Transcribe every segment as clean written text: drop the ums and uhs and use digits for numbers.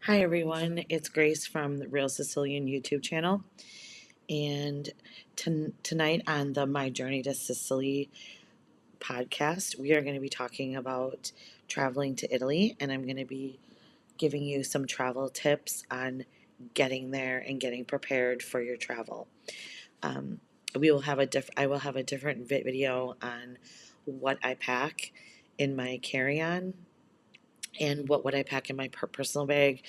Hi everyone, it's Grace from the Real Sicilian YouTube channel, and tonight on the My Journey to Sicily podcast, we are going to be talking about traveling to Italy, and I'm going to be giving you some travel tips on getting there and getting prepared for your travel. Um, I will have a different video on what I pack in my carry-on and what would I pack in my personal bag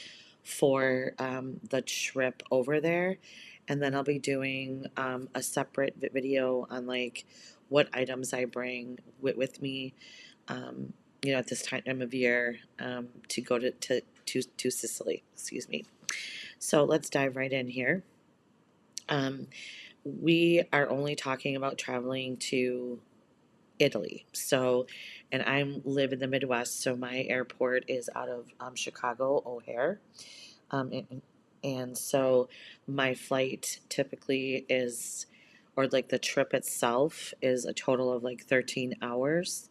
for the trip over there. And then I'll be doing a separate video on like what items I bring with me, um, at this time of year to go to Sicily. Excuse me. So let's dive right in here. Um, we are only talking about traveling to Italy. So, and I live in the Midwest, so my airport is out of Chicago O'Hare. And so my flight typically is, or like the trip itself is a total of like 13 hours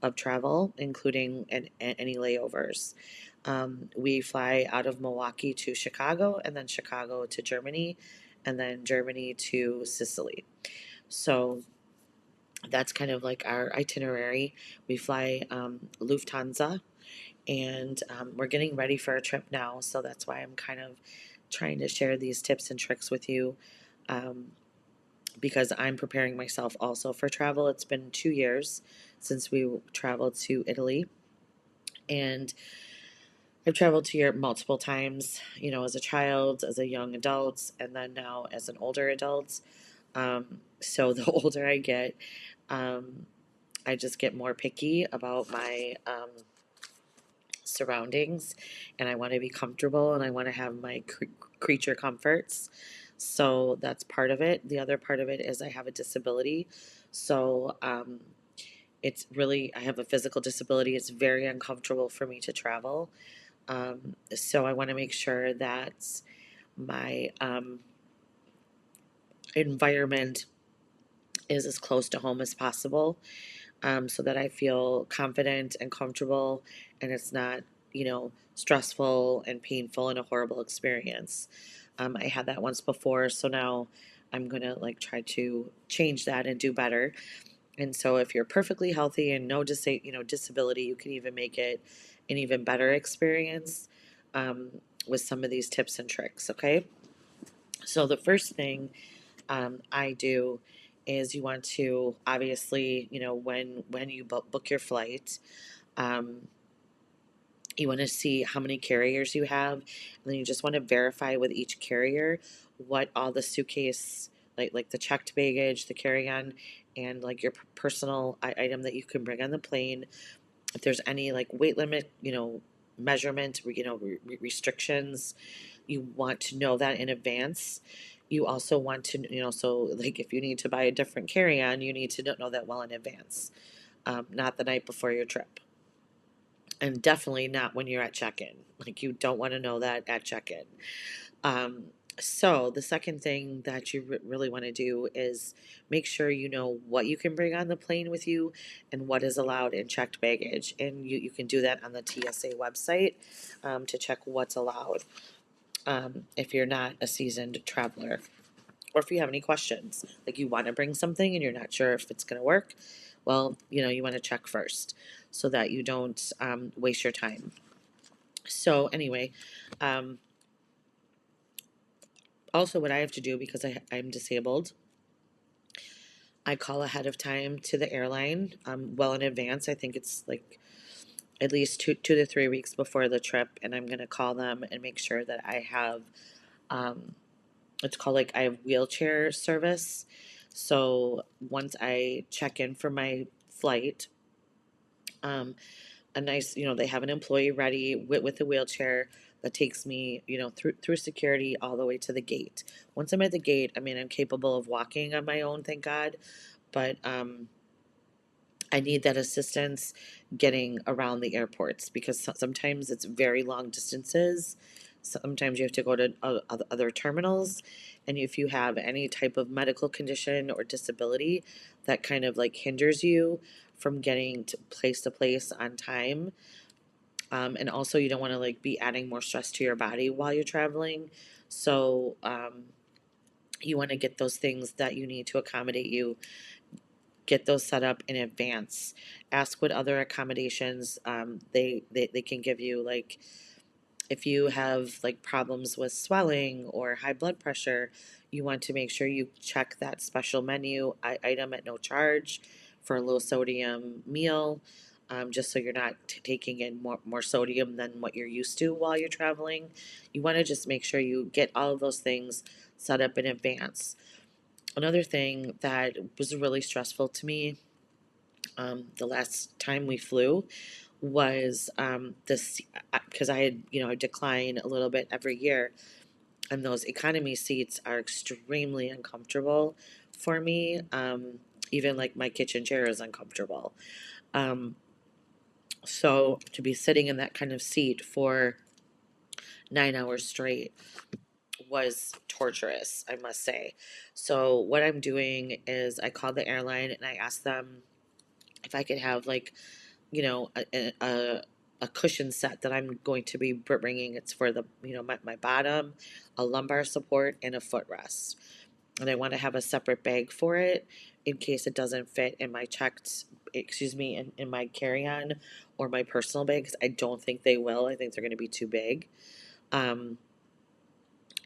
of travel, including any layovers. We fly out of Milwaukee to Chicago, and then Chicago to Germany, and then Germany to Sicily. So that's kind of like our itinerary. We fly Lufthansa, and we're getting ready for a trip now. So that's why I'm kind of trying to share these tips and tricks with you, um, because I'm preparing myself also for travel. It's been 2 years since we traveled to Italy, and I've traveled to Europe multiple times, as a child, as a young adult, and then now as an older adult. So the older I get, um, I just get more picky about my surroundings, and I want to be comfortable and I want to have my creature comforts. So that's part of it. The other part of it is I have a disability. So it's really, I have a physical disability. It's very uncomfortable for me to travel. So I want to make sure that my environment is as close to home as possible, so that I feel confident and comfortable and it's not, stressful and painful and a horrible experience. I had that once before, so now I'm going to like try to change that and do better. And so if you're perfectly healthy and no disability, you can even make it an even better experience with some of these tips and tricks, okay? So the first thing I do is you want to obviously, when you book your flight, um, you want to see how many carriers you have, and then you just want to verify with each carrier what all the suitcase, like the checked baggage, the carry-on, and like your personal item that you can bring on the plane. If there's any like weight limit, measurement, restrictions, you want to know that in advance. You also want to, so like if you need to buy a different carry-on, you need to know that well in advance, not the night before your trip. And definitely not when you're at check-in. Like you don't want to know that at check-in. Um, so the second thing that you really want to do is make sure you know what you can bring on the plane with you and what is allowed in checked baggage. And you can do that on the TSA website, to check what's allowed, if you're not a seasoned traveler. Or if you have any questions, like you want to bring something and you're not sure if it's going to work, well, you want to check first so that you don't waste your time. So anyway, um, also what I have to do because I'm disabled, I call ahead of time to the airline, well in advance. I think it's like at least 2 to 3 weeks before the trip, and I'm going to call them and make sure that I have, um, it's called like I have wheelchair service. So once I check in for my flight, um, a nice, they have an employee ready with a wheelchair that takes me, through security all the way to the gate. Once I'm at the gate, I mean, I'm capable of walking on my own, thank God, but I need that assistance getting around the airports because sometimes it's very long distances. Sometimes you have to go to other terminals. And if you have any type of medical condition or disability that kind of like hinders you from getting to place on time, And also, you don't want to like be adding more stress to your body while you're traveling. So, you want to get those things that you need to accommodate you, get those set up in advance. Ask what other accommodations they can give you. Like if you have like problems with swelling or high blood pressure, you want to make sure you check that special menu item at no charge for a low sodium meal, just so you're not taking in more sodium than what you're used to while you're traveling. You want to just make sure you get all of those things set up in advance. Another thing that was really stressful to me, the last time we flew, was this, because I had, I decline a little bit every year, and those economy seats are extremely uncomfortable for me. Even like my kitchen chair is uncomfortable. Um, so to be sitting in that kind of seat for 9 hours straight was torturous, I must say. So what I'm doing is I called the airline and I asked them if I could have like, a cushion set that I'm going to be bringing. It's for the, my bottom, a lumbar support, and a footrest. And I want to have a separate bag for it in case it doesn't fit in my in my carry-on or my personal bag, because I don't think they will. I think they're going to be too big. Um,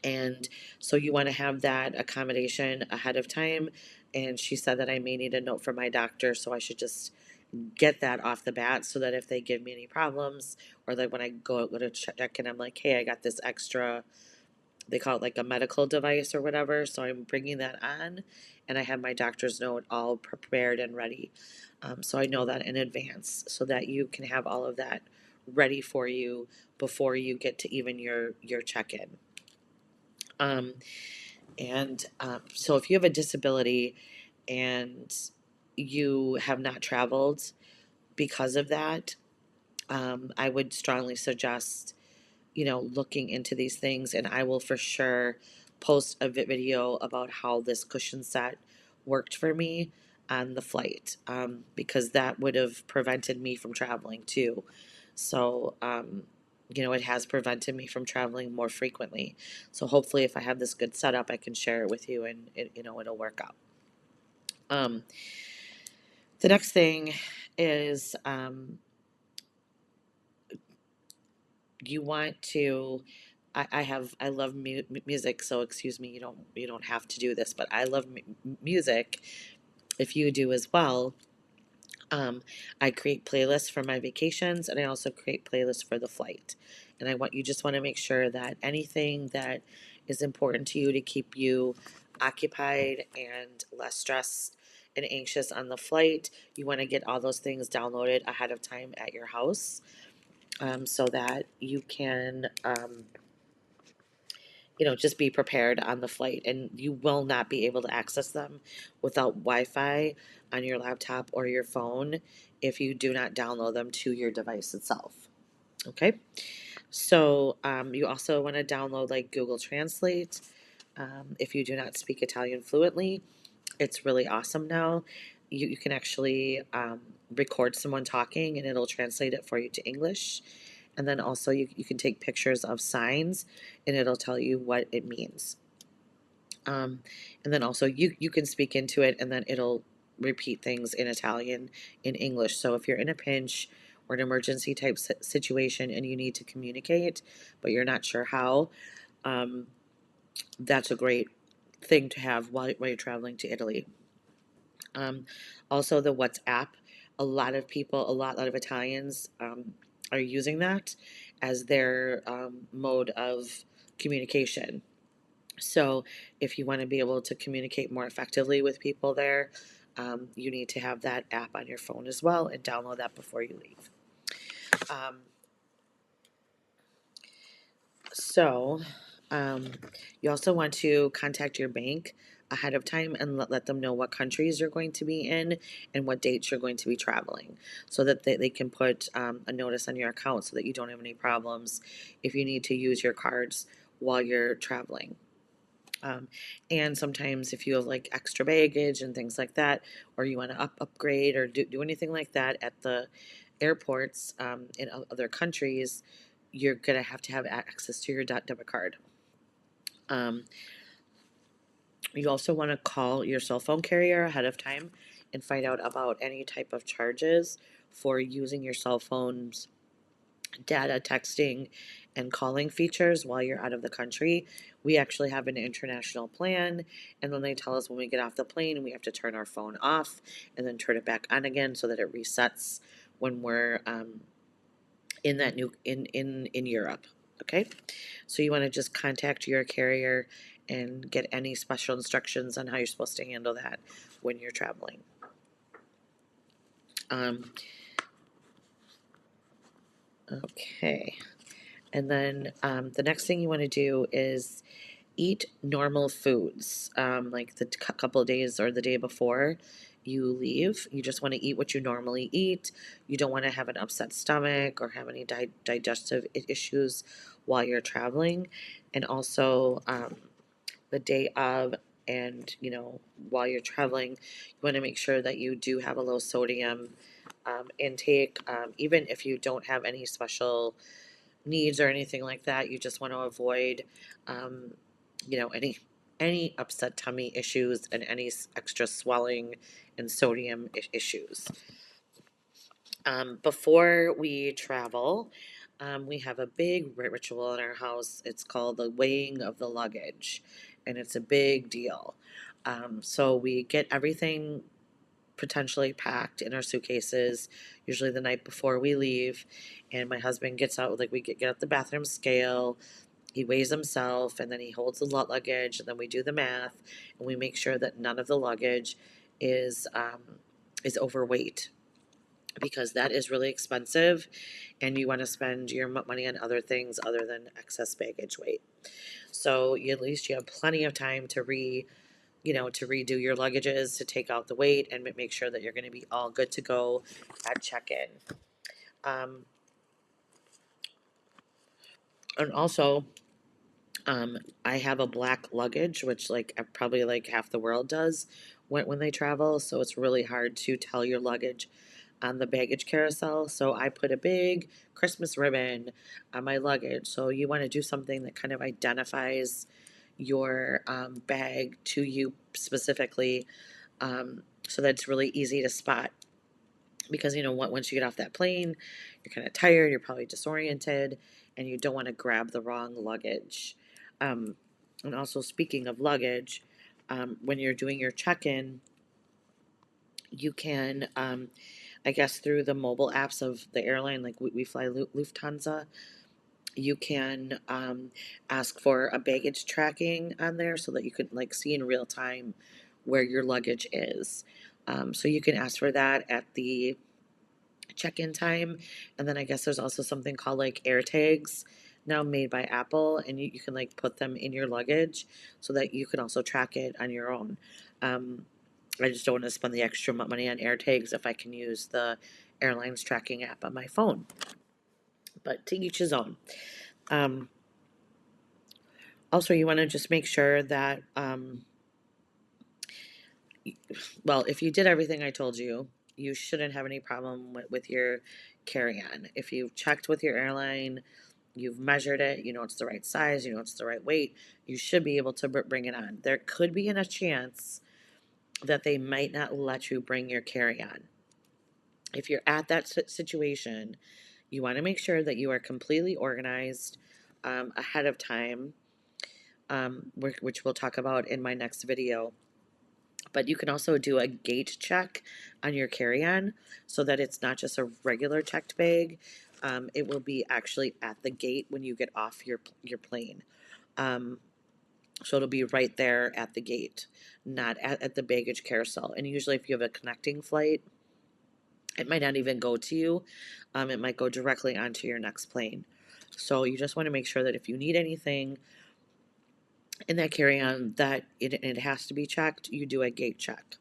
and so you want to have that accommodation ahead of time. And she said that I may need a note from my doctor, so I should just get that off the bat so that if they give me any problems, or like when I go to check in, I'm like, hey, I got this extra, they call it like a medical device or whatever. So I'm bringing that on, and I have my doctor's note all prepared and ready. So I know that in advance so that you can have all of that ready for you before you get to even your check-in. Um, so if you have a disability and you have not traveled because of that, I would strongly suggest, looking into these things. And I will for sure post a video about how this cushion set worked for me on the flight, because that would have prevented me from traveling too. So, it has prevented me from traveling more frequently. So hopefully, if I have this good setup, I can share it with you, and it'll work out. Um, the next thing is, you want to. I love music, so excuse me. You don't have to do this, but I love music. If you do as well, I create playlists for my vacations, and I also create playlists for the flight. And you just want to make sure that anything that is important to you to keep you occupied and less stressed and anxious on the flight, you want to get all those things downloaded ahead of time at your house, so that you can, just be prepared on the flight. And you will not be able to access them without Wi-Fi on your laptop or your phone if you do not download them to your device itself. Okay. So you also want to download like Google Translate. If you do not speak Italian fluently, it's really awesome now. You can actually record someone talking and it'll translate it for you to English. And then also you can take pictures of signs and it'll tell you what it means. Um, and then also you can speak into it and then it'll repeat things in Italian, in English. So if you're in a pinch or an emergency type situation and you need to communicate, but you're not sure how, um, that's a great thing to have while you're traveling to Italy. Um, Also, the WhatsApp. A lot of Italians are using that as their mode of communication. So, if you want to be able to communicate more effectively with people there, you need to have that app on your phone as well and download that before you leave. Um, So, um, you also want to contact your bank ahead of time and let them know what countries you're going to be in and what dates you're going to be traveling, so that they can put a notice on your account so that you don't have any problems if you need to use your cards while you're traveling. Um, and sometimes if you have like extra baggage and things like that, or you want to upgrade or do anything like that airports in other countries, you're going to have access to your debit card. Um, you also want to call your cell phone carrier ahead of time and find out about any type of charges for using your cell phone's data, texting, and calling features while you're out of the country. We actually have an international plan, and then they tell us when we get off the plane, we have to turn our phone off and then turn it back on again so that it resets when we're in that new in Europe. Okay, so you want to just contact your carrier and get any special instructions on how you're supposed to handle that when you're traveling. Um, okay, and then the next thing you want to do is eat normal foods, like the couple of days or the day before you leave. You just want to eat what you normally eat. You don't want to have an upset stomach or have any digestive issues while you're traveling. And also, the day of and while you're traveling, you want to make sure that you do have a low sodium intake. Even if you don't have any special needs or anything like that, you just want to avoid um, any upset tummy issues and any extra swelling and sodium issues. Before we travel, we have a big ritual in our house. It's called the weighing of the luggage, and it's a big deal. So we get everything potentially packed in our suitcases, usually the night before we leave. And my husband gets out, like we get out the bathroom scale, he weighs himself, and then he holds the luggage, and then we do the math, and we make sure that none of the luggage is overweight, because that is really expensive, and you want to spend your money on other things other than excess baggage weight. So at least you have plenty of time to to redo your luggages, to take out the weight, and make sure that you're going to be all good to go at check-in. Um, and also, I have a black luggage, which like probably like half the world does when they travel. So it's really hard to tell your luggage on the baggage carousel. So I put a big Christmas ribbon on my luggage. So you want to do something that kind of identifies your bag to you specifically, so that it's really easy to spot. Because once you get off that plane, you're kind of tired, you're probably disoriented, and you don't want to grab the wrong luggage. Um, and also, speaking of luggage, when you're doing your check-in, you can, I guess, through the mobile apps of the airline, like we fly Lufthansa, you can ask for a baggage tracking on there so that you can like see in real time where your luggage is. So you can ask for that at the check-in time. And then I guess there's also something called like air tags now made by Apple, and you can like put them in your luggage so that you can also track it on your own. um, I just don't want to spend the extra money on air tags if I can use the airlines tracking app on my phone, but to each his own. um, Also, you want to just make sure that well, if you did everything I told you, you shouldn't have any problem with your carry-on. If you've checked with your airline, you've measured it, you know it's the right size, you know it's the right weight, you should be able to bring it on. There could be a chance that they might not let you bring your carry-on. If you're at that situation, you want to make sure that you are completely organized ahead of time, which we'll talk about in my next video. But you can also do a gate check on your carry-on so that it's not just a regular checked bag. It will be actually at the gate when you get off your plane. Um, so it'll be right there at the gate, not at the baggage carousel. And usually if you have a connecting flight, it might not even go to you. It might go directly onto your next plane. So you just want to make sure that if you need anything in that carry-on, that it has to be checked, you do a gate check.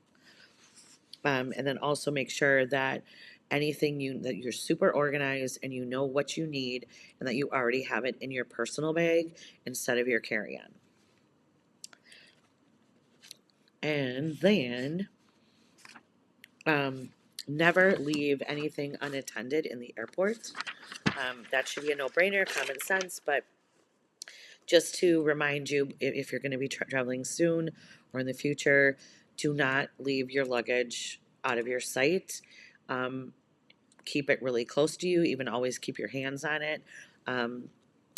And then also make sure that that you're super organized and you know what you need, and that you already have it in your personal bag instead of your carry-on. And then Never leave anything unattended in the airport. That should be a no-brainer, common sense, but just to remind you, if you're going to be traveling soon or in the future, do not leave your luggage out of your sight. Um, Keep it really close to you, even always keep your hands on it. Um,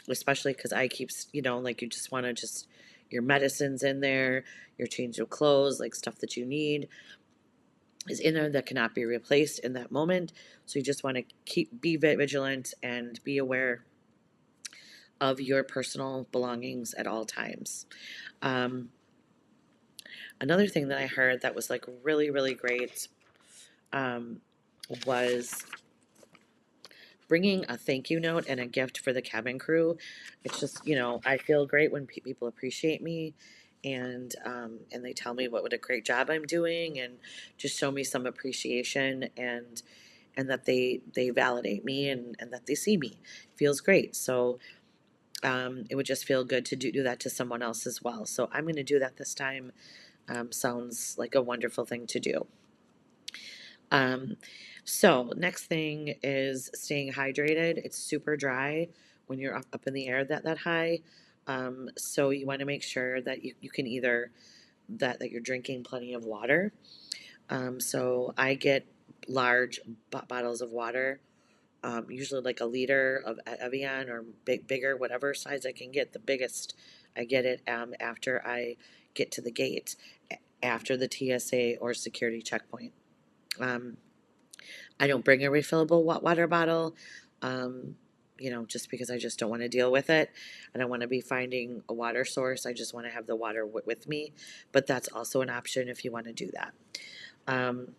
Especially because I keep, like you just want to just your medicines in there, your change of clothes, like stuff that you need is in there that cannot be replaced in that moment. So you just want to be vigilant and be aware of your personal belongings at all times. Um, Another thing that I heard that was like really, really great um, was bringing a thank you note and a gift for the cabin crew. It's just, I feel great when people appreciate me and they tell me what a great job I'm doing and just show me some appreciation and that they validate me and that they see me. It feels great. So it would just feel good to do that to someone else as well. So I'm going to do that this time. Sounds like a wonderful thing to do. Um, so next thing is staying hydrated. It's super dry when you're up in the air that high. So you want to make sure that you can either that you're drinking plenty of water. So I get large bottles of water, usually like a liter of Evian or bigger, whatever size I can get. The biggest I get it after I get to the gate, after the TSA or security checkpoint. Um, I don't bring a refillable water bottle, just because I just don't want to deal with it. I don't want to be finding a water source. I just want to have the water with me. But that's also an option if you want to do that. Um,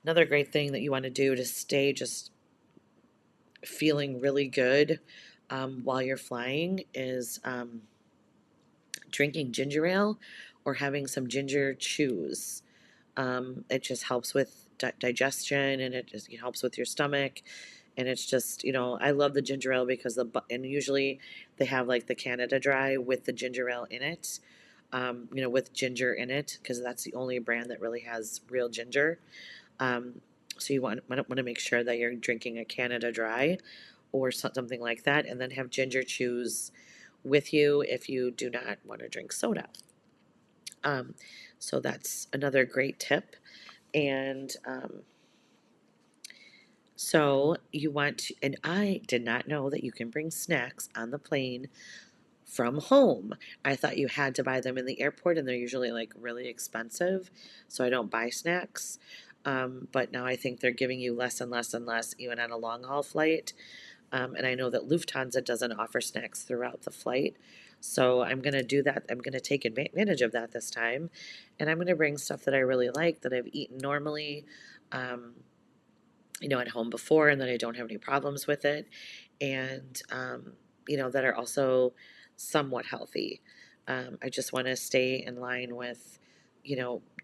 Another great thing that you want to do to stay just feeling really good while you're flying is drinking ginger ale or having some ginger chews. It just helps with digestion and it just helps with your stomach. And it's just, I love the ginger ale because and usually they have like the Canada Dry with the ginger ale in it, with ginger in it, because that's the only brand that really has real ginger. Um, so you want to make sure that you're drinking a Canada Dry or something like that, and then have ginger chews with you if you do not want to drink soda. Um, so that's another great tip. And so you want to, and I did not know that you can bring snacks on the plane from home. I thought you had to buy them in the airport, and they're usually like really expensive. So I don't buy snacks. But now I think they're giving you less and less and less, even on a long haul flight. And I know that Lufthansa doesn't offer snacks throughout the flight. So I'm going to do that. I'm going to take advantage of that this time. And I'm going to bring stuff that I really like that I've eaten normally, um, at home before and that I don't have any problems with it. And, that are also somewhat healthy. I just want to stay in line with,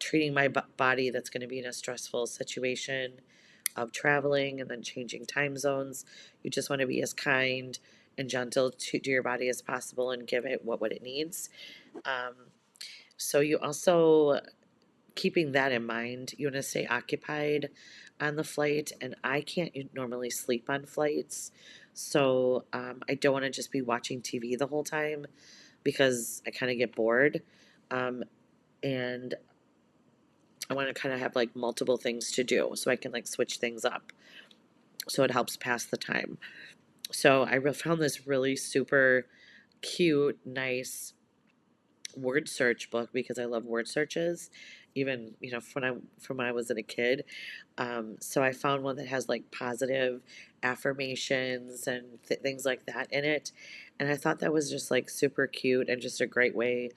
treating my body that's going to be in a stressful situation of traveling and then changing time zones. You just want to be as kind and gentle to your body as possible and give it what it needs. Um, so you also, keeping that in mind, you want to stay occupied on the flight. And I can't normally sleep on flights. So I don't want to just be watching TV the whole time because I kind of get bored. And I want to kind of have like multiple things to do so I can like switch things up. So it helps pass the time. So I found this really super cute, nice word search book because I love word searches, even from when I was a kid. So I found one that has like positive affirmations and things like that in it, and I thought that was just like super cute and just a great way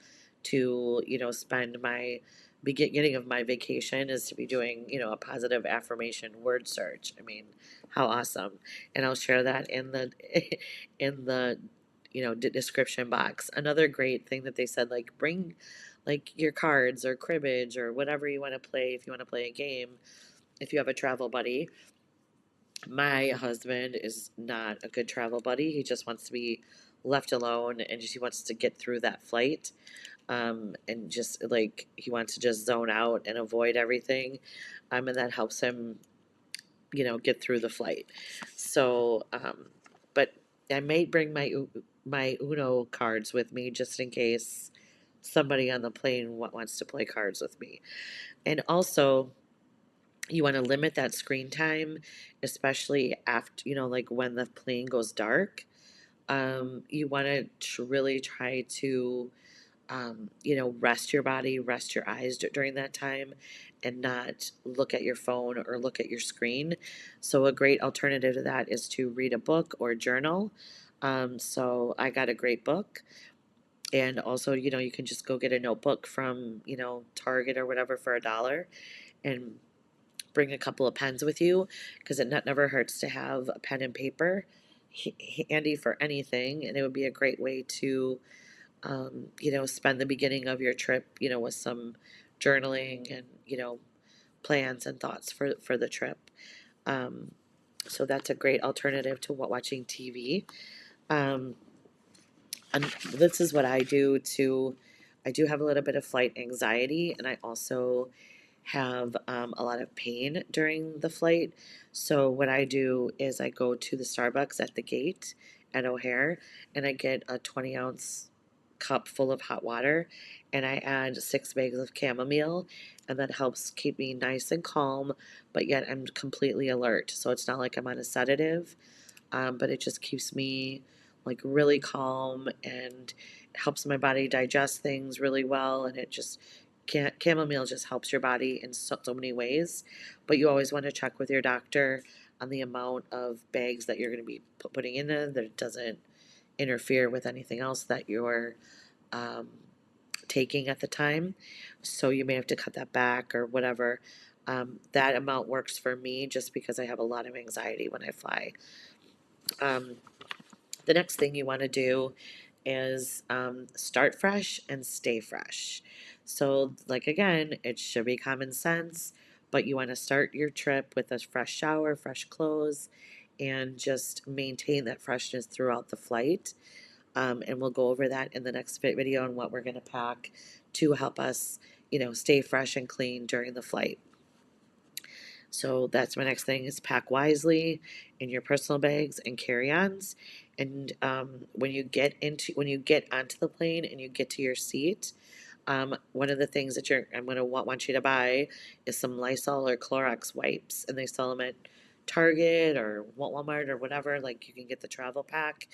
to spend my beginning of my vacation is to be doing a positive affirmation word search. I mean, how awesome! And I'll share that in the in the description box. Another great thing that they said, like bring like your cards or cribbage or whatever you want to play if you want to play a game if you have a travel buddy. My husband is not a good travel buddy. He just wants to be left alone and just he wants to get through that flight. and just like he wants to just zone out and avoid everything, and that helps him, get through the flight. So, but I may bring my Uno cards with me just in case somebody on the plane wants to play cards with me. And also, you want to limit that screen time, especially after, like when the plane goes dark. You want to really try to, rest your body, rest your eyes during that time, and not look at your phone or look at your screen. So, a great alternative to that is to read a book or journal. So, I got a great book. And also, you can just go get a notebook from, Target or whatever for $1 and bring a couple of pens with you because it never hurts to have a pen and paper handy for anything. And it would be a great way to, spend the beginning of your trip, with some journaling and, plans and thoughts for the trip. Um, so that's a great alternative to watching TV. Um, and this is what I do to, I do have a little bit of flight anxiety, and I also have a lot of pain during the flight. So what I do is I go to the Starbucks at the gate at O'Hare, and I get a 20-ounce cup full of hot water, and I add 6 bags of chamomile, and that helps keep me nice and calm, but yet I'm completely alert. So it's not like I'm on a sedative, but it just keeps me like really calm, and it helps my body digest things really well, and it just chamomile just helps your body in so many ways. But you always want to check with your doctor on the amount of bags that you're going to be putting in there, that it doesn't interfere with anything else that you're um, taking at the time. So you may have to cut that back or whatever. That amount works for me just because I have a lot of anxiety when I fly. Um, the next thing you want to do is start fresh and stay fresh. So, like again, it should be common sense, but you want to start your trip with a fresh shower, fresh clothes, and just maintain that freshness throughout the flight. And we'll go over that in the next video on what we're going to pack to help us, stay fresh and clean during the flight. So that's my next thing is pack wisely in your personal bags and carry-ons. And when you get onto the plane and you get to your seat, one of the things that I'm going to want you to buy is some Lysol or Clorox wipes, and they sell them at Target or Walmart or whatever. Like you can get the travel pack,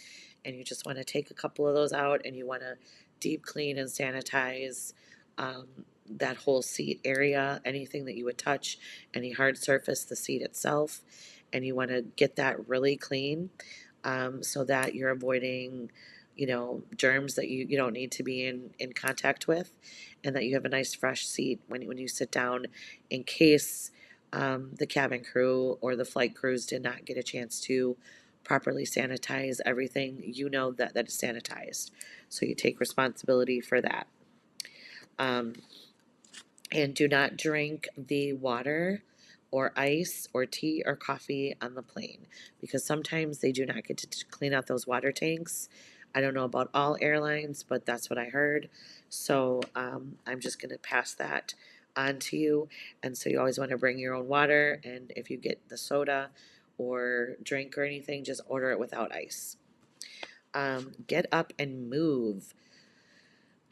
and you just want to take a couple of those out, and you want to deep clean and sanitize um, that whole seat area, anything that you would touch, any hard surface, the seat itself, and you want to get that really clean, so that you're avoiding, germs that you don't need to be in contact with, and that you have a nice fresh seat when you sit down, in case the cabin crew or the flight crews did not get a chance to properly sanitize everything. That it's sanitized, so you take responsibility for that. Um, and do not drink the water or ice or tea or coffee on the plane, because sometimes they do not get to clean out those water tanks. I don't know about all airlines, but that's what I heard. So I'm just going to pass that on to you. And so you always want to bring your own water. And if you get the soda or drink or anything, just order it without ice. Get up and move.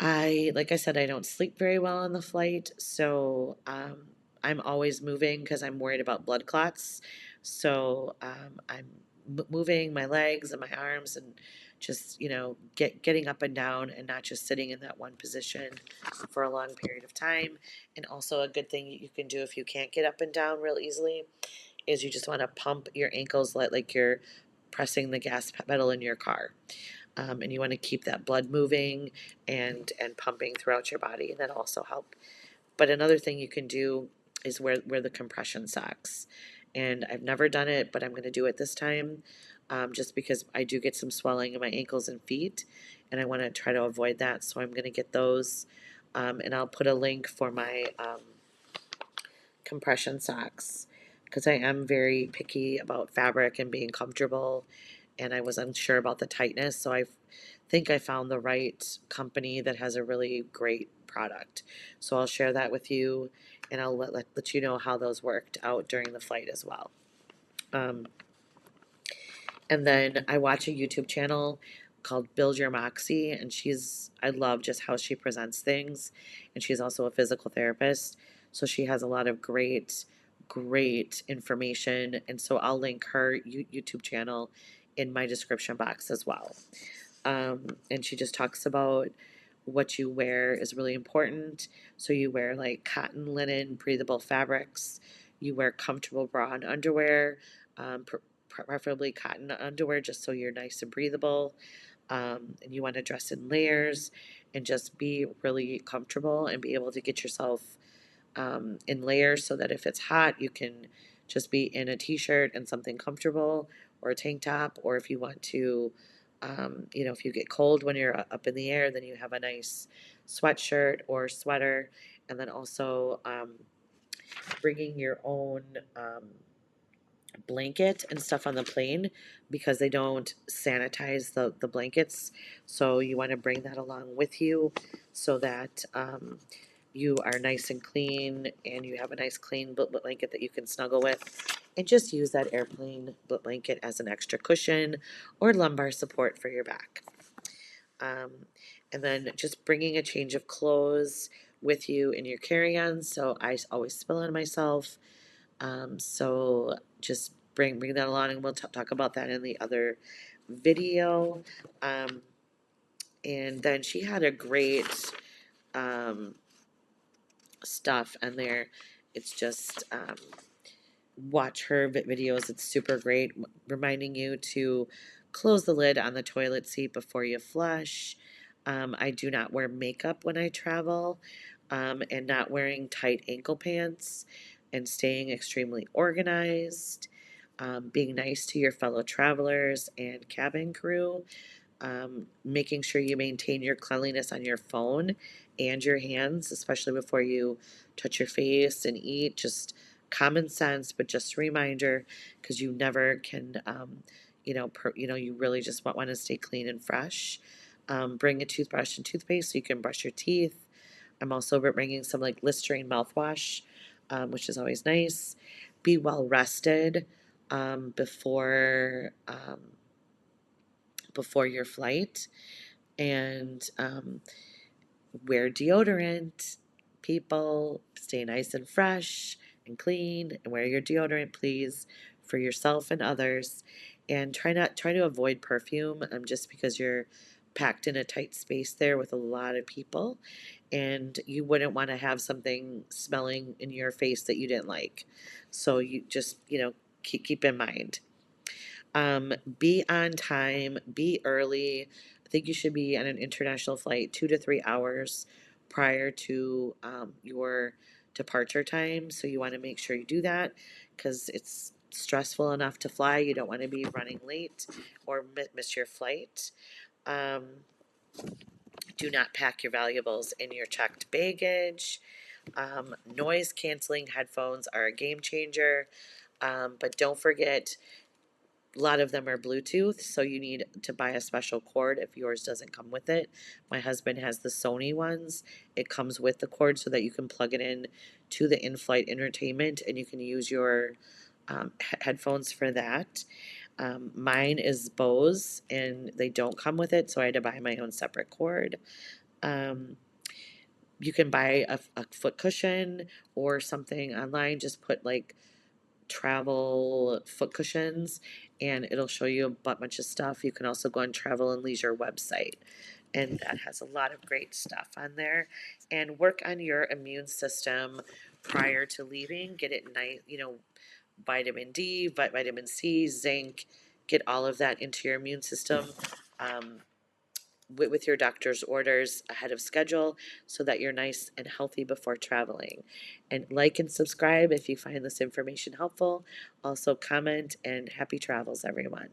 Like I said, I don't sleep very well on the flight, so I'm always moving because I'm worried about blood clots. So I'm moving my legs and my arms, and just getting up and down, and not just sitting in that one position for a long period of time. And also a good thing you can do if you can't get up and down real easily is you just want to pump your ankles like you're pressing the gas pedal in your car, and you want to keep that blood moving and pumping throughout your body, and that'll also help. But another thing you can do is wear the compression socks, and I've never done it, but I'm going to do it this time, just because I do get some swelling in my ankles and feet, and I want to try to avoid that. So I'm going to get those, and I'll put a link for my compression socks, because I am very picky about fabric and being comfortable, and I was unsure about the tightness, so I think I found the right company that has a really great product. So I'll share that with you, and I'll let you know how those worked out during the flight as well. Um, and then I watch a YouTube channel called Build Your Moxie, and I love just how she presents things. And she's also a physical therapist. So she has a lot of great information. And so I'll link her YouTube channel in my description box as well. And she just talks about what you wear is really important. So you wear like cotton, linen, breathable fabrics. You wear comfortable bra and underwear, preferably cotton underwear, just so you're nice and breathable. And you want to dress in layers and just be really comfortable and be able to get yourself in layers so that if it's hot, you can just be in a t-shirt and something comfortable, or a tank top, or if you want to, if you get cold when you're up in the air, then you have a nice sweatshirt or sweater. And then also bringing your own blanket and stuff on the plane, because they don't sanitize the blankets. So you want to bring that along with you so that you are nice and clean, and you have a nice clean blanket that you can snuggle with. And just use that airplane blanket as an extra cushion or lumbar support for your back. Um, and then just bringing a change of clothes with you in your carry-on. So I always spill on myself. So just bring that along, and we'll talk about that in the other video. Um, and then she had a great um, stuff on there. It's just watch her videos. It's super great, reminding you to close the lid on the toilet seat before you flush. I do not wear makeup when I travel, and not wearing tight ankle pants, and staying extremely organized, being nice to your fellow travelers and cabin crew, making sure you maintain your cleanliness on your phone and your hands, especially before you touch your face and eat. Just common sense, but just a reminder, because you never can, you really just want to stay clean and fresh. Bring a toothbrush and toothpaste so you can brush your teeth. I'm also bringing some like Listerine mouthwash, which is always nice. Be well rested before your flight, and wear deodorant. People, stay nice and fresh and clean, and wear your deodorant, please, for yourself and others. And try to avoid perfume, just because you're packed in a tight space there with a lot of people, and you wouldn't want to have something smelling in your face that you didn't like. So you just, keep in mind. Be on time, be early. I think you should be on an international flight 2 to 3 hours prior to your departure time. So you want to make sure you do that, because it's stressful enough to fly. You don't want to be running late or miss your flight. Um, do not pack your valuables in your checked baggage. Noise canceling headphones are a game changer. But don't forget, a lot of them are Bluetooth, so you need to buy a special cord if yours doesn't come with it. My husband has the Sony ones. It comes with the cord so that you can plug it in to the in-flight entertainment, and you can use your headphones for that. Mine is Bose, and they don't come with it, so I had to buy my own separate cord. Um, you can buy a foot cushion or something online. Just put like travel foot cushions, and it'll show you a bunch of stuff. You can also go on Travel and Leisure website, and that has a lot of great stuff on there. And work on your immune system prior to leaving. Get it nice, vitamin D, vitamin C, zinc. Get all of that into your immune system. Um, with your doctor's orders ahead of schedule, so that you're nice and healthy before traveling. And like and subscribe if you find this information helpful. Also comment, and happy travels, everyone.